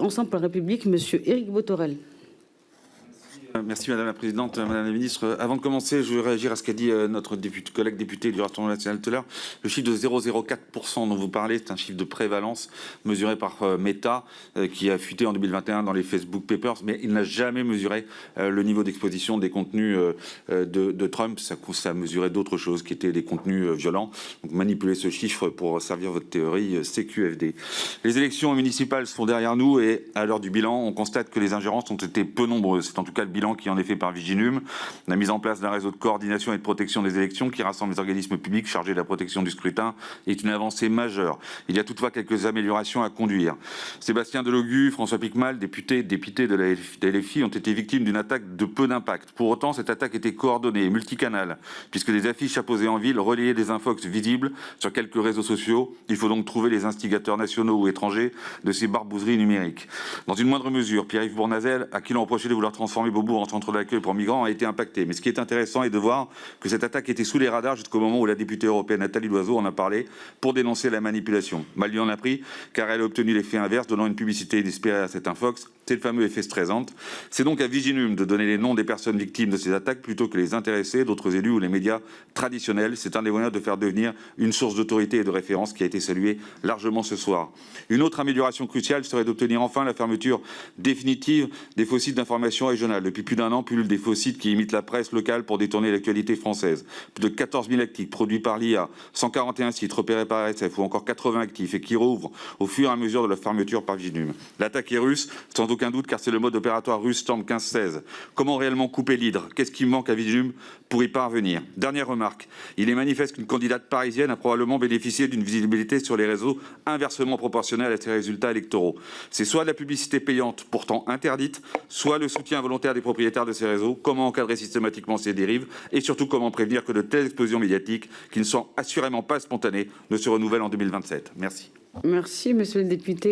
Ensemble pour la République, M. Éric Bothorel. Merci Madame la Présidente, Madame la Ministre. Avant de commencer, je veux réagir à ce qu'a dit notre collègue député du Rassemblement national tout à l'heure. Le chiffre de 0,04% dont vous parlez, c'est un chiffre de prévalence mesuré par Meta, qui a fuité en 2021 dans les Facebook Papers, mais il n'a jamais mesuré le niveau d'exposition des contenus de Trump. Ça a mesuré d'autres choses, qui étaient des contenus violents. Donc manipuler ce chiffre pour servir votre théorie, CQFD. Les élections municipales sont derrière nous et à l'heure du bilan, on constate que les ingérences ont été peu nombreuses. C'est en tout cas le bilan qui en est fait par Viginum, la mise en place d'un réseau de coordination et de protection des élections qui rassemble les organismes publics chargés de la protection du scrutin est une avancée majeure. Il y a toutefois quelques améliorations à conduire. Sébastien Delogu, François Piquemal, députés de la LFI, ont été victimes d'une attaque de peu d'impact. Pour autant, cette attaque était coordonnée et multicanale, puisque des affiches apposées en ville relayaient des infox visibles sur quelques réseaux sociaux. Il faut donc trouver les instigateurs nationaux ou étrangers de ces barbouzeries numériques. Dans une moindre mesure, Pierre-Yves Bournazel, à qui l'on reprochait de vouloir transformer Beaubourg en centre d'accueil pour migrants, a été impacté. Mais ce qui est intéressant est de voir que cette attaque était sous les radars jusqu'au moment où la députée européenne Nathalie Loiseau en a parlé pour dénoncer la manipulation. Mal lui en a pris, car elle a obtenu l'effet inverse, donnant une publicité inespérée à cet infox. C'est le fameux effet stressant. C'est donc à Viginum de donner les noms des personnes victimes de ces attaques plutôt que les intéressés, d'autres élus ou les médias traditionnels. C'est un des moyens de faire devenir une source d'autorité et de référence qui a été saluée largement ce soir. Une autre amélioration cruciale serait d'obtenir enfin la fermeture définitive des faux sites d'information régionales. Depuis plus d'un an, pullulent des faux sites qui imitent la presse locale pour détourner l'actualité française. Plus de 14 000 actifs produits par l'IA, 141 sites repérés par SF ou encore 80 actifs et qui rouvrent au fur et à mesure de la fermeture par Viginum. L'attaque est russe, sans aucun doute, car c'est le mode opératoire russe Storm 1516. Comment réellement couper l'hydre? Qu'est-ce qui manque à Viginum pour y parvenir? Dernière remarque, il est manifeste qu'une candidate parisienne a probablement bénéficié d'une visibilité sur les réseaux inversement proportionnelle à ses résultats électoraux. C'est soit de la publicité payante, pourtant interdite, soit le soutien volontaire des propriétaires de ces réseaux. Comment encadrer systématiquement ces dérives et surtout comment prévenir que de telles explosions médiatiques, qui ne sont assurément pas spontanées, ne se renouvellent en 2027? Merci. Merci, monsieur le député.